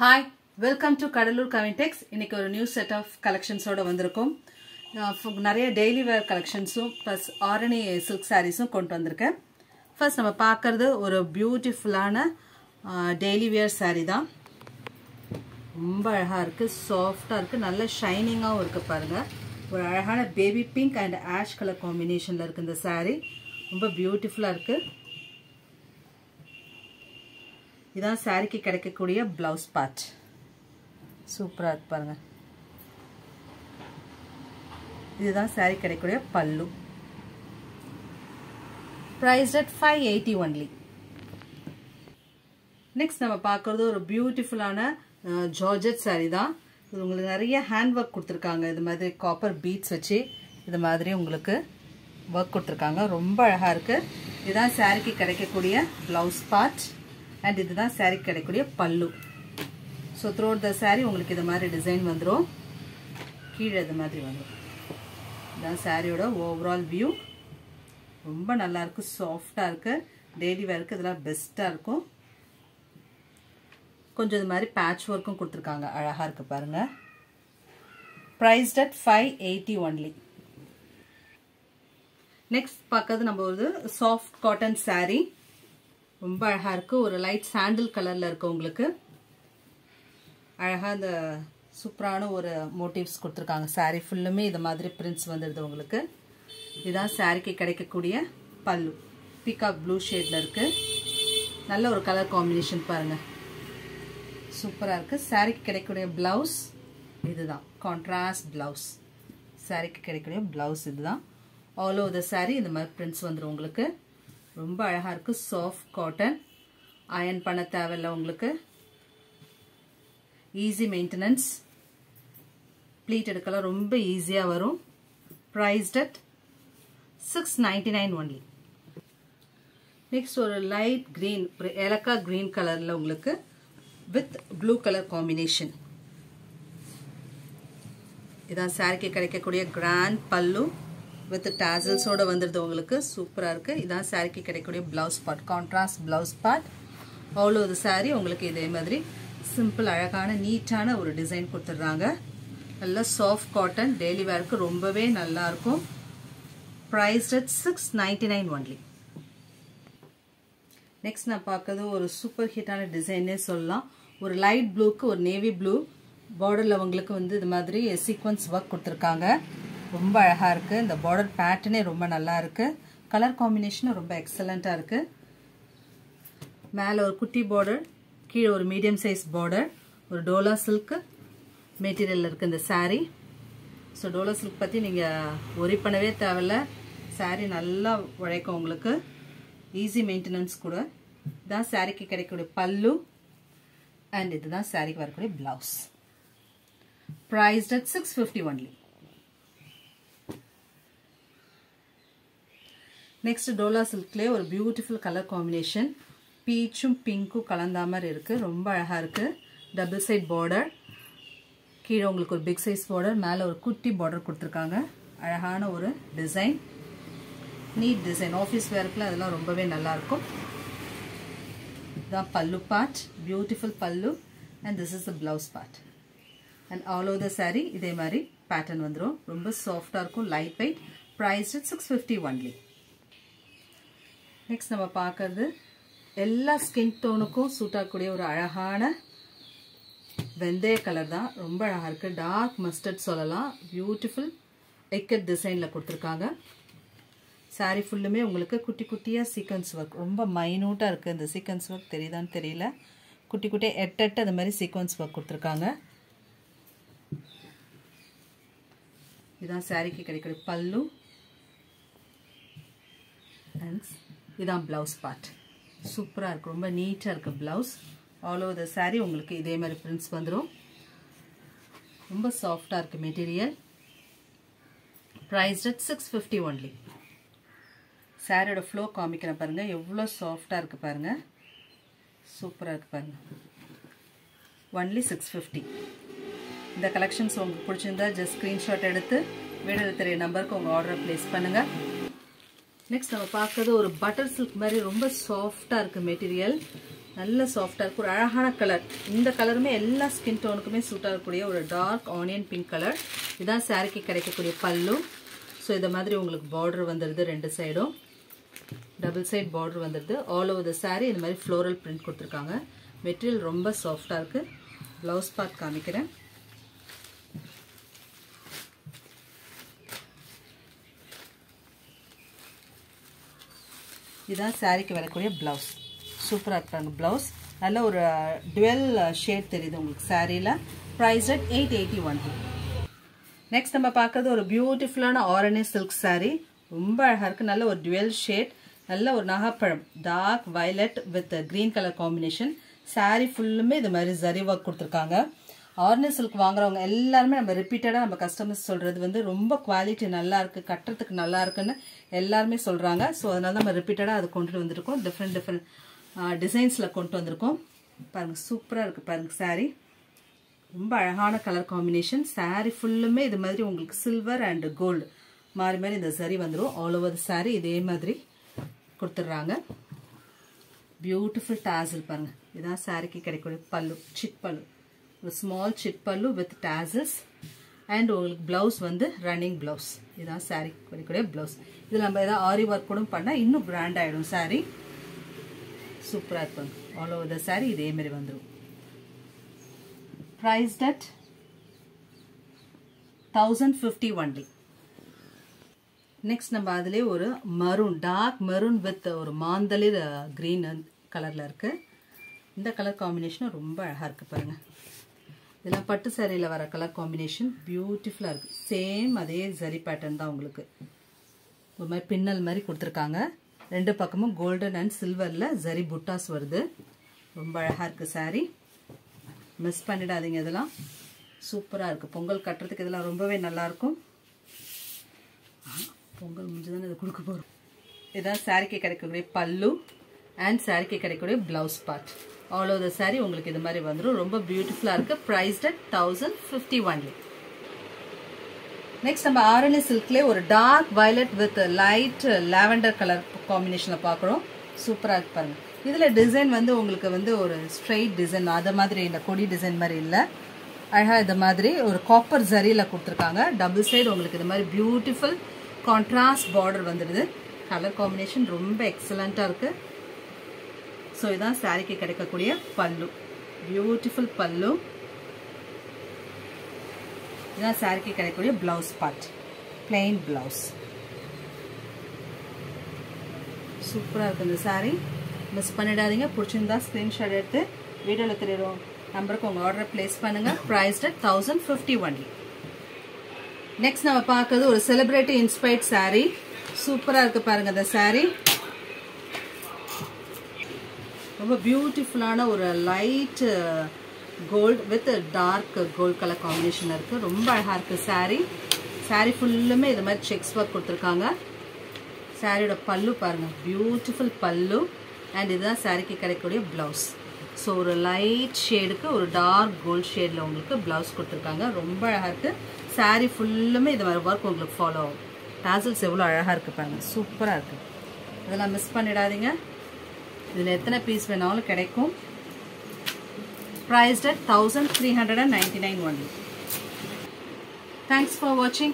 Hi, welcome to Kadalur Kavintex. இன்னைக்கு ஒரு new set of கலெக்ஷன்ஸோட வந்திருக்கோம். நிறைய டெய்லி வேர் கலெக்ஷன்ஸும் ப்ளஸ் ஆரணி சில்க் சாரீஸும் கொண்டு வந்திருக்கேன். ஃபர்ஸ்ட் நம்ம பார்க்கறது ஒரு பியூட்டிஃபுல்லான டெய்லி வேர் சாரீ தான். ரொம்ப அழகாக இருக்குது, சாஃப்டாக இருக்குது, நல்ல ஷைனிங்காகவும் இருக்குது பாருங்கள். ஒரு அழகான baby pink and ash colour காம்பினேஷனில் இருக்குது இந்த சாரீ. ரொம்ப பியூட்டிஃபுல்லாக இருக்குது. இதான் சாரிக்கு கிடைக்கக்கூடிய பிளவுஸ் பார்ட். சூப்பராக இருக்கு பாருங்க. இதுதான் சாரி கிடைக்கக்கூடிய பல்லு. Priced at 580 only. நெக்ஸ்ட் நம்ம பார்க்கறது ஒரு பியூட்டிஃபுல்லான ஜார்ஜெட் சாரி தான். இது உங்களுக்கு நிறைய ஹேண்ட் ஒர்க் கொடுத்துருக்காங்க. இது மாதிரி காப்பர் பீட்ஸ் வச்சு இது மாதிரி உங்களுக்கு ஒர்க் கொடுத்துருக்காங்க. ரொம்ப அழகாக இருக்குது. இதுதான் சாரிக்கு கிடைக்கக்கூடிய பிளவுஸ் பார்ட் அண்ட் இதுதான் சாரி கிடைக்கக்கூடிய பல்லு. ஸோ த்ரூஅவுட் த சாரி உங்களுக்கு இது மாதிரி டிசைன் வந்துடும். கீழே இது மாதிரி வந்துடும். இதுதான் சாரியோட ஓவரால் வியூ. ரொம்ப நல்லாயிருக்கு, சாஃப்டாக இருக்குது. டெய்லி வேருக்கு இதெல்லாம் பெஸ்ட்டாக இருக்கும். கொஞ்சம் இது மாதிரி பேட்ச் ஒர்க்கும் கொடுத்துருக்காங்க. அழகாக இருக்குது பாருங்கள். Prized at 580 only. நெக்ஸ்ட் பார்க்கறது நம்ம ஒரு சாஃப்ட் காட்டன் சாரீ. ரொம்ப அழகாக இருக்குது. ஒரு லைட் சாண்டில் கலரில் இருக்குது. உங்களுக்கு அழகாக இந்த சூப்பரான ஒரு மோட்டிவ்ஸ் கொடுத்துருக்காங்க. சாரீ ஃபுல்லுமே இது மாதிரி பிரிண்ட்ஸ் வந்துடுது உங்களுக்கு. இதுதான் சாரிக்கு கிடைக்கக்கூடிய பல்லு. பீகாக் ப்ளூ ஷேடில் இருக்குது. நல்ல ஒரு கலர் காம்பினேஷன் பாருங்கள். சூப்பராக இருக்குது. சாரிக்கு கிடைக்கக்கூடிய ப்ளவுஸ் இதுதான், கான்ட்ராஸ்ட் ப்ளவுஸ். சாரிக்கு கிடைக்கக்கூடிய ப்ளவுஸ் இதுதான். ஆல் ஓவர் த சாரீ இந்த மாதிரி பிரிண்ட்ஸ் வந்துடும் உங்களுக்கு. ரொம்ப அழகாக இருக்குது. Soft cotton. அயன் பண்ண தேவையில்லை உங்களுக்கு. Easy maintenance. ப்ளீட் எடுக்கலாம் ரொம்ப ஈஸியாக வரும். Prized at 699 only. நெக்ஸ்ட் ஒரு லைட் க்ரீன், ஒரு ஏலக்காய் க்ரீன் கலரில் உங்களுக்கு வித் ப்ளூ கலர் காம்பினேஷன். இதான் சாரிக்கு கிடைக்கக்கூடிய கிராண்ட் பல்லு வித் டாசல்ஸோட வந்துடுது உங்களுக்கு. சூப்பராக இருக்குது. இதான் சாரிக்கு கிடைக்கக்கூடிய blouse part, contrast blouse part. அவ்வளோ இது சாரி உங்களுக்கு இதே மாதிரி சிம்பிள் அழகான நீட்டான ஒரு டிசைன் கொடுத்துட்றாங்க. நல்லா சாஃப்ட் காட்டன், டெய்லி வேருக்கு ரொம்பவே நல்லாயிருக்கும். Prized at 699 only. நெக்ஸ்ட் நான் பார்க்கறது ஒரு சூப்பர் ஹிட்டான டிசைனே சொல்லலாம். ஒரு லைட் ப்ளூக்கு ஒரு நேவி ப்ளூ பார்டரில் உங்களுக்கு வந்து இது மாதிரி சீக்வன்ஸ் ஒர்க் கொடுத்துருக்காங்க. ரொம்ப அழகாக இருக்குது. இந்த பார்டர் பேட்டர்னே ரொம்ப நல்லா இருக்குது. கலர் காம்பினேஷனும் ரொம்ப எக்ஸலண்ட்டாக இருக்குது. மேலே ஒரு குட்டி பார்டர், கீழே ஒரு மீடியம் சைஸ் பார்டர். ஒரு டோலா சில்க் மெட்டீரியல் இருக்குது இந்த சாரீ. ஸோ டோலா சில்க் பற்றி நீங்கள் ஒரி பண்ணவே தேவையில்ல. சாரீ நல்லா உழைக்கும் உங்களுக்கு. ஈஸி மெயின்டெனன்ஸ் கூட. இதுதான் சாரீக்கு கிடைக்கக்கூடிய பல்லு அண்ட் இதுதான் சாரீக்கு வரக்கூடிய blouse. Priced at 650 only. Next டோலா சில்க்லேயே ஒரு பியூட்டிஃபுல் கலர் காம்பினேஷன். பீச்சும் பிங்க்கும் கலந்தா மாதிரி இருக்குது. ரொம்ப அழகாக இருக்குது. Double side border. கீழே உங்களுக்கு ஒரு பிக் சைஸ் பார்டர், மேலே ஒரு குட்டி பார்டர் கொடுத்துருக்காங்க. அழகான ஒரு டிசைன், நீட் டிசைன். ஆஃபீஸ் வேர்க்கில் அதெல்லாம் ரொம்பவே நல்லாயிருக்கும். இதுதான் pallu part, beautiful pallu and this is the blouse part. And all over the sari இதே மாதிரி பேட்டர்ன் வந்துடும். ரொம்ப சாஃப்டாக இருக்கும், light weight. Price 650 only. Next நம்ம பார்க்கறது எல்லா ஸ்கின் டோனுக்கும் சூட் ஆகக்கூடிய ஒரு அழகான வெந்தய கலர் தான். ரொம்ப அழகாக இருக்குது. டார்க் மஸ்டர்ட் சொல்லலாம். பியூட்டிஃபுல் எக்கட் டிசைனில் கொடுத்துருக்காங்க. சாரீ ஃபுல்லுமே உங்களுக்கு குட்டி குட்டியாக சீக்வன்ஸ் ஒர்க். ரொம்ப மைனூட்டாக இருக்குது. இந்த சீக்வன்ஸ் ஒர்க் தெரியுதான்னு தெரியல. குட்டி குட்டியாக எட்டு அது மாதிரி சீக்வன்ஸ் ஒர்க் கொடுத்துருக்காங்க. இதுதான் சாரீக்கு கிடைக்கிற பல்லு அண்ட் இதான் ப்ளவுஸ் பார்ட். சூப்பராக இருக்குது. ரொம்ப நீட்டாக இருக்குது blouse. All over the sari உங்களுக்கு இதே மாதிரி பிரிண்ட்ஸ் வந்துடும். ரொம்ப சாஃப்டாக இருக்குது மெட்டீரியல். Prized at 650 only. சாரியோட ஃப்ளோ காமிக்கிறேன் பாருங்கள். எவ்வளோ சாஃப்டாக இருக்குது பாருங்கள். சூப்பராக இருக்குது பாருங்கள். ஒன்லி 650. இந்த கலெக்ஷன்ஸ் உங்களுக்கு பிடிச்சிருந்தா ஜஸ்ட் ஸ்க்ரீன்ஷாட் எடுத்து வீடியோவில் தெரிய நம்பருக்கு உங்கள் ஆர்டரை ப்ளேஸ் பண்ணுங்கள். நெக்ஸ்ட் நம்ம பார்க்கறது ஒரு பட்டர் சில்க் மாதிரி ரொம்ப சாஃப்டாக இருக்குது மெட்டீரியல். நல்ல சாஃப்டாக இருக்கும், ஒரு அழகான கலர். இந்த கலருமே எல்லா ஸ்கின் டோனுக்குமே சூட் ஆகக்கூடிய ஒரு டார்க் ஆனியன் பிங்க் கலர். இதுதான் சாரிக்கு கிடைக்கக்கூடிய பல்லு. ஸோ இந்த மாதிரி உங்களுக்கு பார்டர் வந்துடுது, 2 சைடும் டபுள் சைட் பார்டர் வந்துடுது. ஆல் ஓவர் த சாரீ இந்த மாதிரி ஃப்ளோரல் பிரிண்ட் கொடுத்துருக்காங்க. மெட்டீரியல் ரொம்ப சாஃப்டாக இருக்குது. ப்ளவுஸ் பார்ட் காமிக்கிறேன். இதுதான் சாரிக்கு வரக்கூடிய ப்ளவுஸ். சூப்பராக இருக்காங்க ப்ளவுஸ். நல்ல ஒரு டுவெல் ஷேட் தெரியுது உங்களுக்கு சாரியில். Price at 881. நெக்ஸ்ட் நம்ம பார்க்குறது ஒரு பியூட்டிஃபுல்லான ஆரனி சில்க் சாரீ. ரொம்ப அழகாக இருக்குது. நல்ல ஒரு டுவெல் ஷேட், நல்ல ஒரு நகைப்பழம் dark violet with green colour combination. Sari ஃபுல்லுமே இது மாதிரி ஜரி ஒர்க் கொடுத்துருக்காங்க. ஆர்னி சில்க் வாங்குறவங்க எல்லாருமே நம்ம ரிப்பீட்டடாக நம்ம கஸ்டமர்ஸ் சொல்கிறது வந்து ரொம்ப குவாலிட்டி நல்லா இருக்குது, கட்டுறதுக்கு நல்லா இருக்குன்னு எல்லாருமே சொல்கிறாங்க. ஸோ அதனால நம்ம ரிப்பீட்டடாக அதை கொண்டுட்டு வந்திருக்கோம். டிஃப்ரெண்ட் டிசைன்ஸில் கொண்டு வந்திருக்கோம். பாருங்கள் சூப்பராக இருக்குது பாருங்கள் சாரீ. ரொம்ப அழகான கலர் காம்பினேஷன். சாரீ ஃபுல்லுமே இது மாதிரி உங்களுக்கு சில்வர் அண்ட் கோல்டு மாறி மாறி இந்த சரி வந்துடும். ஆல் ஓவர் சாரீ இதே மாதிரி கொடுத்துட்றாங்க. பியூட்டிஃபுல் டாசல் பாருங்கள். இதுதான் சாரீக்கு கிடைக்கக்கூடிய பல்லு, சிட் பல்லு, ஒரு ஸ்மால் சிட் பல்லு வித் டாசல்ஸ். அண்ட் உங்களுக்கு ப்ளவுஸ் வந்து ரன்னிங் ப்ளவுஸ். இதுதான் சாரீ கிடைக்கக்கூடிய ப்ளவுஸ். இதில் நம்ம எதாவது ஆரி ஒர்க் கூட பண்ணால் இன்னும் பிராண்ட் ஆகிடும் சாரீ. சூப்பராக இருப்பாங்க. ஆல் ஓவர் த சாரீ இதே மாதிரி வந்துடும். Priced at 1050 only. நெக்ஸ்ட் நம்ம அதிலே ஒரு மரூன், டார்க் மரூன் வித் ஒரு மாந்தளிர் கிரீன் கலரில் இருக்குது. இந்த கலர் காம்பினேஷனும் ரொம்ப அழகாக இருக்குது பாருங்கள். இதெல்லாம் பட்டு சாரியில் வர கலர் காம்பினேஷன் பியூட்டிஃபுல்லாக இருக்குது. சேம் அதே ஜரி பேட்டர்ன் தான் உங்களுக்கு. ஒரு மாதிரி பின்னல் மாதிரி கொடுத்துருக்காங்க. 2 பக்கமும் கோல்டன் அண்ட் சில்வரில் ஜரி புட்டாஸ் வருது. ரொம்ப அழகாக இருக்குது சாரீ. மிஸ் பண்ணிடாதீங்க. இதெல்லாம் சூப்பராக இருக்குது. பொங்கல் கட்டுறதுக்கு இதெல்லாம் ரொம்பவே நல்லாயிருக்கும். பொங்கல் முடிஞ்சு தானே இதை கொடுக்க போகிறோம். இதுதான் சாரிக்கு கிடைக்கக்கூடிய பல்லு அண்ட் சாரிக்கு கிடைக்கக்கூடிய blouse part. All over the sari உங்களுக்கு இது மாதிரி வந்துடும். ரொம்ப பியூட்டிஃபுல்லாக இருக்குது. Prized at 1050 only. நெக்ஸ்ட் நம்ம ஆரணி சில்க்லேயே ஒரு dark violet with light lavender colour காம்பினேஷனில் பார்க்குறோம். சூப்பராக இருக்கு பாருங்கள். இதில் டிசைன் வந்து உங்களுக்கு வந்து ஒரு ஸ்ட்ரெயிட் டிசைன், அதை மாதிரி இல்லை, கொடி டிசைன் மாதிரி இல்லை. அழகாக இது மாதிரி ஒரு காப்பர் ஜரியில் கொடுத்துருக்காங்க. டபுள் சைடு உங்களுக்கு இது மாதிரி பியூட்டிஃபுல் கான்ட்ராஸ்ட் பார்டர் வந்துடுது. கலர் காம்பினேஷன் ரொம்ப எக்ஸலண்ட்டாக இருக்குது. ஸோ இதுதான் சாரிக்கு கிடைக்கக்கூடிய பல்லு. பியூட்டிஃபுல் பல்லு. இதுதான் சாரிக்கு கிடைக்கக்கூடிய ப்ளவுஸ் பார்ட், பிளெயின் ப்ளவுஸ். சூப்பராக இருக்குது இந்த சாரீ. மிஸ் பண்ணிடாதீங்க. பிடிச்சிருந்தா ஸ்க்ரீன்ஷாட் எடுத்து வீடியோவில் தெரியும் நம்பருக்கு உங்கள் ஆர்டரை பிளேஸ் பண்ணுங்கள். Prized at 1050 only. நெக்ஸ்ட் நம்ம பார்க்கறது ஒரு செலிப்ரிட்டி இன்ஸ்பைர்ட் சாரீ. சூப்பராக இருக்குது பாருங்கள் இந்த சாரீ. ரொம்ப பியூட்டிஃபுல்லான ஒரு light gold with dark gold colour combination இருக்குது. ரொம்ப அழகாக இருக்குது சாரீ. சாரீ ஃபுல்லுமே இது மாதிரி செக்ஸ் ஒர்க் கொடுத்துருக்காங்க. சாரியோட பல்லு பாருங்கள், பியூட்டிஃபுல் பல்லு. அண்ட் இதுதான் சாரிக்கு கிடைக்கக்கூடிய ப்ளவுஸ். ஸோ ஒரு லைட் ஷேடுக்கு ஒரு டார்க் கோல்டு ஷேடில் உங்களுக்கு ப்ளவுஸ் கொடுத்துருக்காங்க. ரொம்ப அழகாக இருக்குது. சாரீ ஃபுல்லுமே இது மாதிரி ஒர்க் உங்களுக்கு ஃபாலோ ஆகும். டாசல்ஸ் எவ்வளோ அழகாக இருக்குது பாருங்கள். சூப்பராக இருக்குது. இதெல்லாம் மிஸ் பண்ணிடாதீங்க. இதில் எத்தனை பீஸ் வேணாலும் கிடைக்கும். Priced at 1399 only. Thanks for watching.